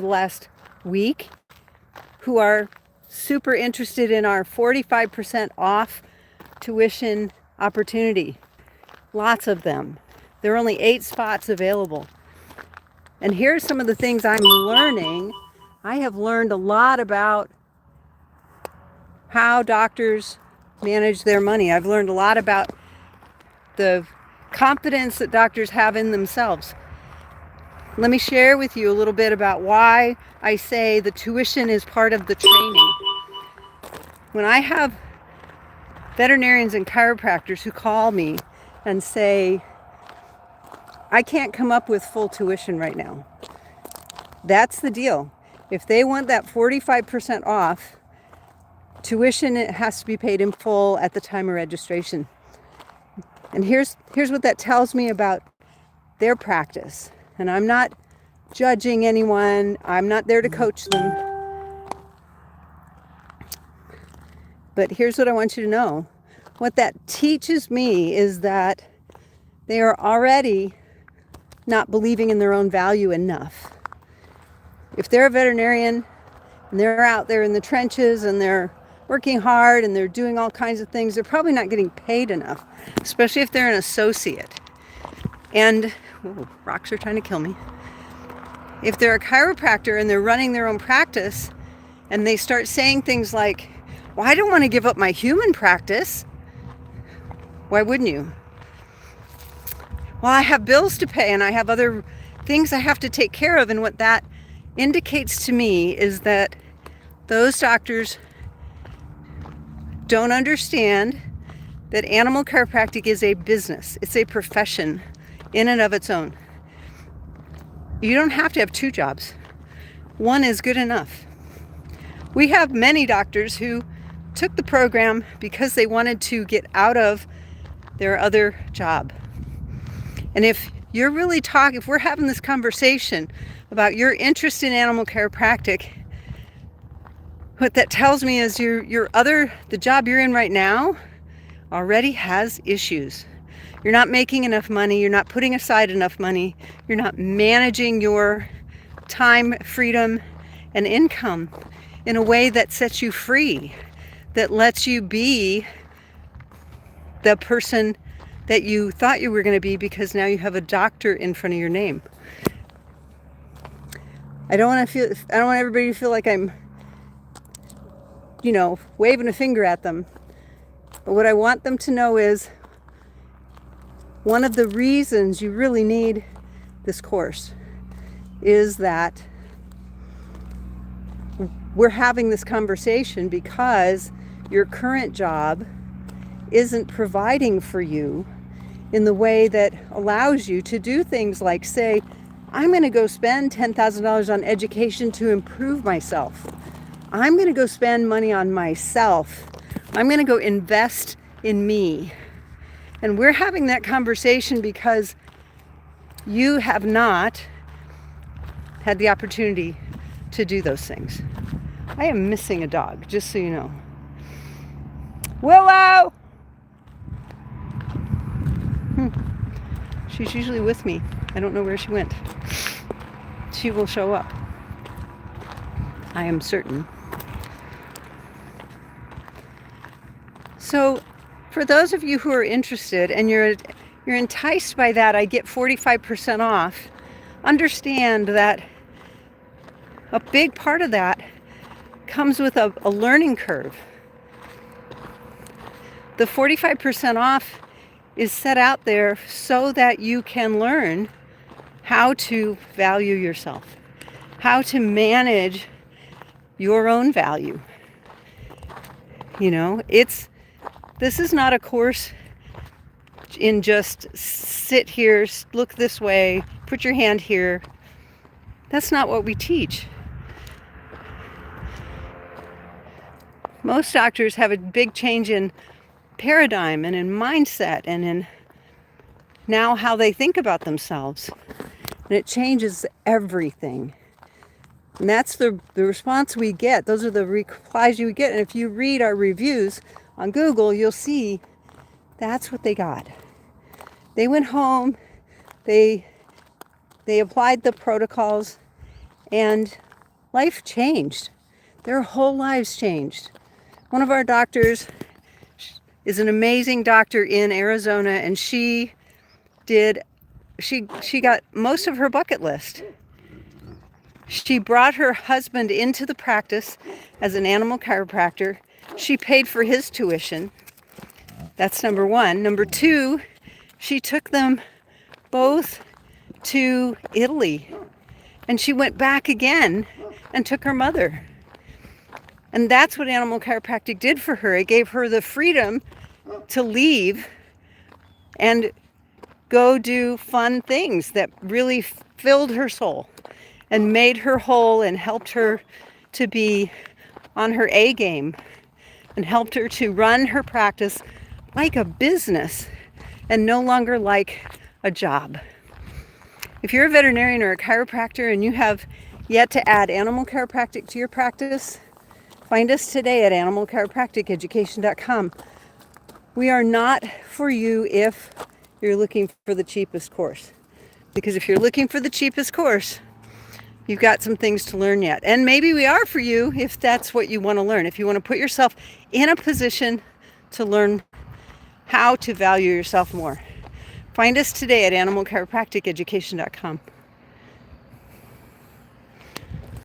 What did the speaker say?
last week who are super interested in our 45% off tuition opportunity. Lots of them. There are only 8 spots available. And here's some of the things I'm learning. I have learned a lot about how doctors manage their money. I've learned a lot about the confidence that doctors have in themselves. Let me share with you a little bit about why I say the tuition is part of the training. When I have veterinarians and chiropractors who call me and say, I can't come up with full tuition right now. That's the deal. If they want that 45% off, tuition, it has to be paid in full at the time of registration. And here's what that tells me about their practice. And I'm not judging anyone. I'm not there to coach them. But here's what I want you to know. What that teaches me is that they are already not believing in their own value enough. If they're a veterinarian and they're out there in the trenches and they're working hard and they're doing all kinds of things, they're probably not getting paid enough, especially if they're an associate. And rocks are trying to kill me. If they're a chiropractor and they're running their own practice and they start saying things like, well, I don't want to give up my human practice. Why wouldn't you? Well, I have bills to pay and I have other things I have to take care of. And what that indicates to me is that those doctors don't understand that animal chiropractic is a business. It's a profession in and of its own. You don't have to have 2 jobs. One is good enough. We have many doctors who took the program because they wanted to get out of their other job. And if you're really if we're having this conversation about your interest in animal chiropractic, what that tells me is the job you're in right now already has issues. You're not making enough money. You're not putting aside enough money. You're not managing your time, freedom, and income in a way that sets you free, that lets you be the person that you thought you were going to be because now you have a doctor in front of your name. I don't want everybody to feel like I'm, waving a finger at them. But what I want them to know is one of the reasons you really need this course is that we're having this conversation because your current job isn't providing for you in the way that allows you to do things like say, I'm going to go spend $10,000 on education to improve myself. I'm going to go spend money on myself. I'm going to go invest in me. And we're having that conversation because you have not had the opportunity to do those things. I am missing a dog, just so you know. Willow! She's usually with me. I don't know where she went. She will show up. I am certain. So, for those of you who are interested and you're enticed by that, I get 45% off. Understand that a big part of that comes with a learning curve. The 45% off is set out there so that you can learn how to value yourself, how to manage your own value. This is not a course in just sit here, look this way, put your hand here. That's not what we teach. Most doctors have a big change in paradigm and in mindset and in now how they think about themselves. And it changes everything. And that's the response we get. Those are the replies you get. And if you read our reviews on Google, you'll see that's what they got. They went home, they applied the protocols, and life changed. Their whole lives changed. One of our doctors is an amazing doctor in Arizona, and she got most of her bucket list. She brought her husband into the practice as an animal chiropractor. She paid for his tuition. That's number one. Number two, she took them both to Italy, and she went back again and took her mother. And that's what animal chiropractic did for her. It gave her the freedom to leave and go do fun things that really filled her soul and made her whole and helped her to be on her A game and helped her to run her practice like a business and no longer like a job. If you're a veterinarian or a chiropractor and you have yet to add animal chiropractic to your practice, find us today at animalchiropracticeducation.com. We are not for you if you're looking for the cheapest course. Because if you're looking for the cheapest course, you've got some things to learn yet. And maybe we are for you if that's what you want to learn. If you want to put yourself in a position to learn how to value yourself more. Find us today at animalchiropracticeducation.com.